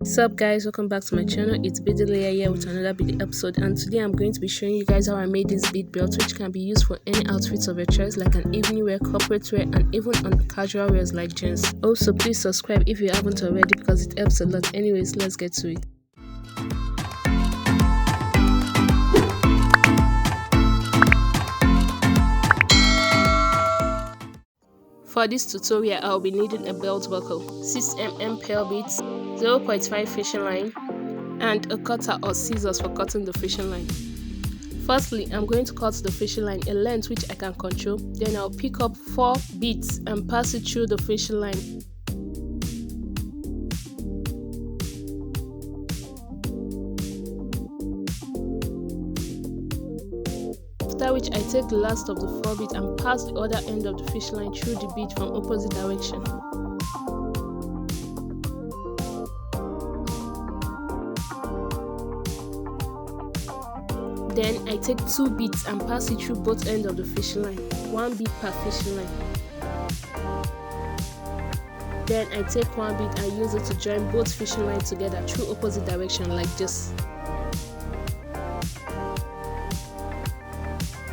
What's up guys, welcome back to my channel. It's Beady Leeyah here with another Beady episode, and today I'm going to be showing you guys how I made this bead belt, which can be used for any outfits of your choice, like an evening wear, corporate wear, and even on casual wears like jeans. Also, please subscribe if you haven't already because it helps a lot. Anyways, let's get to it. For this tutorial, I'll be needing a belt buckle, 6mm pearl beads, 0.5 fishing line, and a cutter or scissors for cutting the fishing line. Firstly, I'm going to cut the fishing line a length which I can control. Then I'll pick up 4 beads and pass it through the fishing line. After which I take the last of the 4 beads and pass the other end of the fishing line through the bead from opposite direction. Then I take 2 beads and pass it through both ends of the fishing line, 1 bead per fishing line. Then I take 1 bead and use it to join both fishing lines together through opposite direction like this.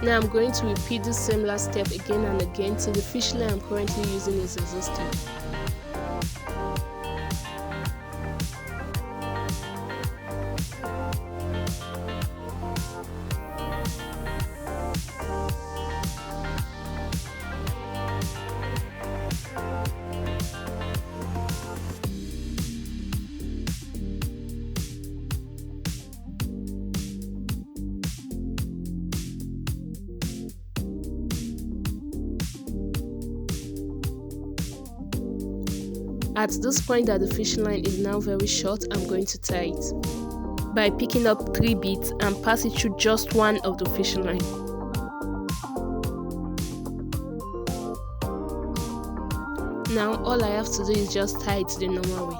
Now I'm going to repeat this same last step again and again till the fishing line I'm currently using is exhausted. At this point that the fishing line is now very short, I'm going to tie it by picking up 3 beads and pass it through just one of the fishing line. Now all I have to do is just tie it the normal way.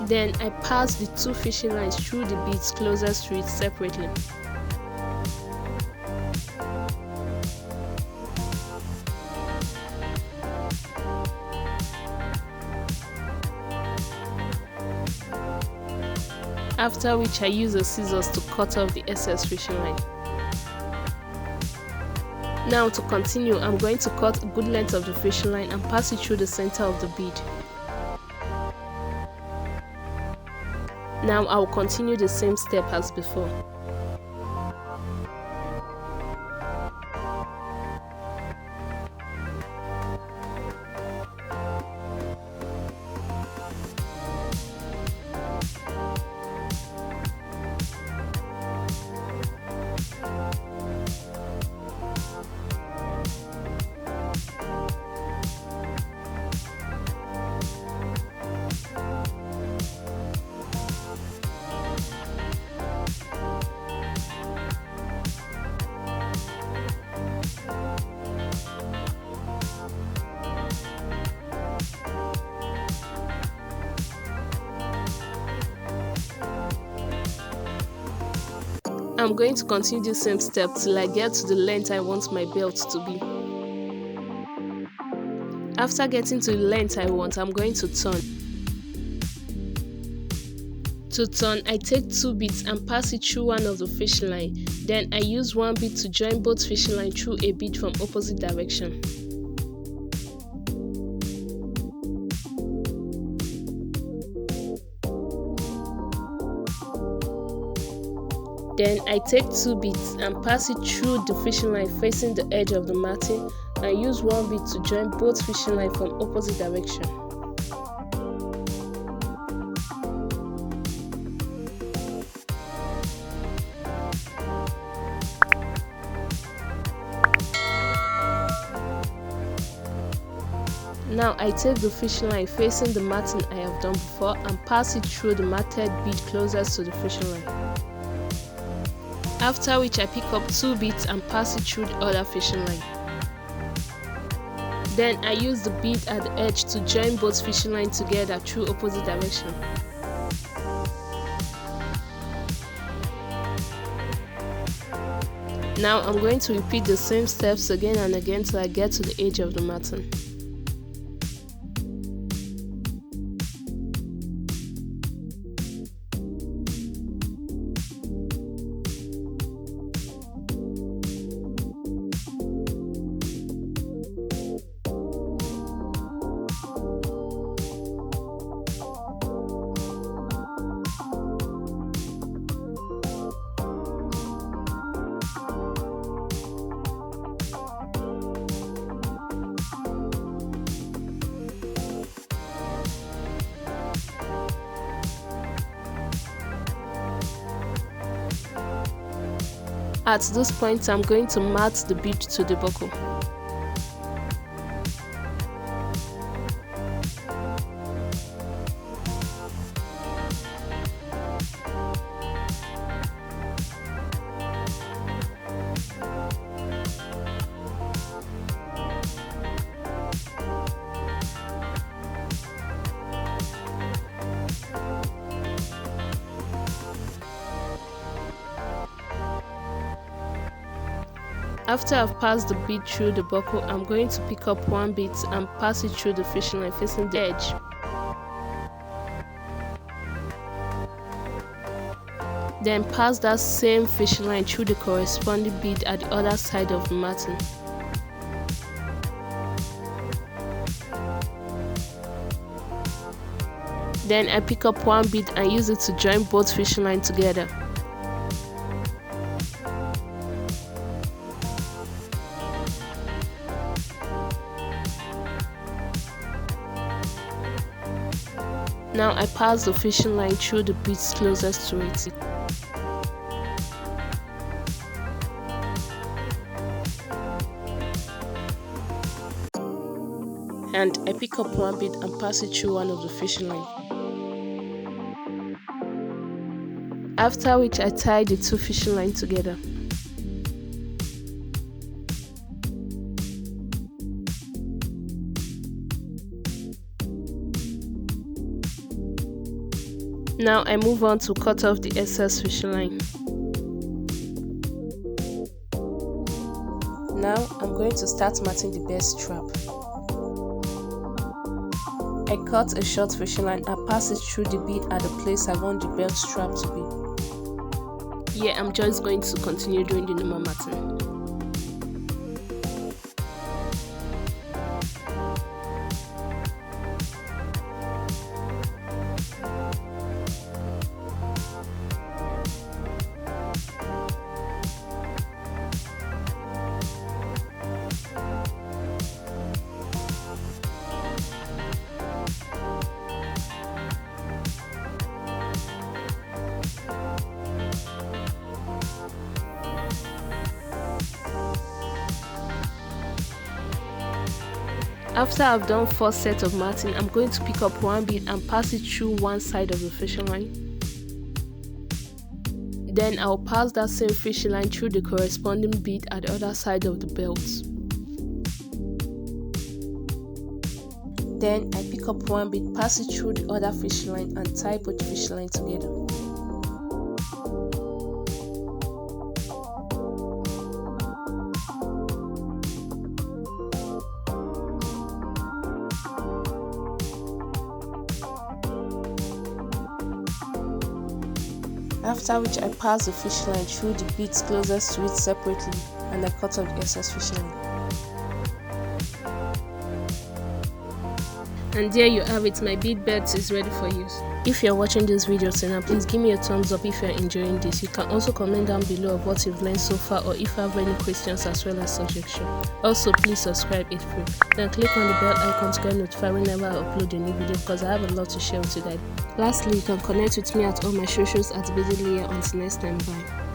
Then I pass the 2 fishing lines through the beads closest to it separately. After which I use the scissors to cut off the excess fishing line. Now to continue, I'm going to cut a good length of the fishing line and pass it through the center of the bead. Now I will continue the same step as before. I'm going to continue the same step till I get to the length I want my belt to be. After getting to the length I want, I'm going to turn. To turn, I take 2 beads and pass it through one of the fishing line. Then I use 1 bead to join both fishing line through a bead from opposite direction. Then I take 2 beads and pass it through the fishing line facing the edge of the matting and use 1 bead to join both fishing lines from opposite direction. Now I take the fishing line facing the matting I have done before and pass it through the matted bead closest to the fishing line. After which I pick up 2 beads and pass it through the other fishing line. Then I use the bead at the edge to join both fishing lines together through opposite direction. Now I'm going to repeat the same steps again and again till I get to the edge of the matting. At this point, I'm going to mat the bead to the buckle. After I've passed the bead through the buckle, I'm going to pick up one bead and pass it through the fishing line facing the edge. Then pass that same fishing line through the corresponding bead at the other side of the matting. Then I pick up one bead and use it to join both fishing lines together. Now I pass the fishing line through the beads closest to it. And I pick up one bead and pass it through one of the fishing line. After which I tie the two fishing lines together. Now I move on to cut off the excess fishing line. Now I'm going to start matting the belt strap. I cut a short fishing line and pass it through the bead at the place I want the belt strap to be. Here I'm just going to continue doing the normal matting. After I've done 4 sets of matting, I'm going to pick up one bead and pass it through one side of the fishing line. Then I'll pass that same fishing line through the corresponding bead at the other side of the belt. Then I pick up one bead, pass it through the other fishing line and tie both fishing lines together. After which I pass the fishing line through the beads closest to it separately and I cut off the excess fishing line. And there you have it, my bead belt is ready for use. If you're watching this video till now, please give me a thumbs up if you're enjoying this. You can also comment down below of what you've learned so far or if you have any questions as well as suggestions. Also, please subscribe, it's free. Then click on the bell icon to get notified whenever I upload a new video because I have a lot to share with you guys. Lastly, you can connect with me at all my socials at Beaded Leeyah. Until next time, bye.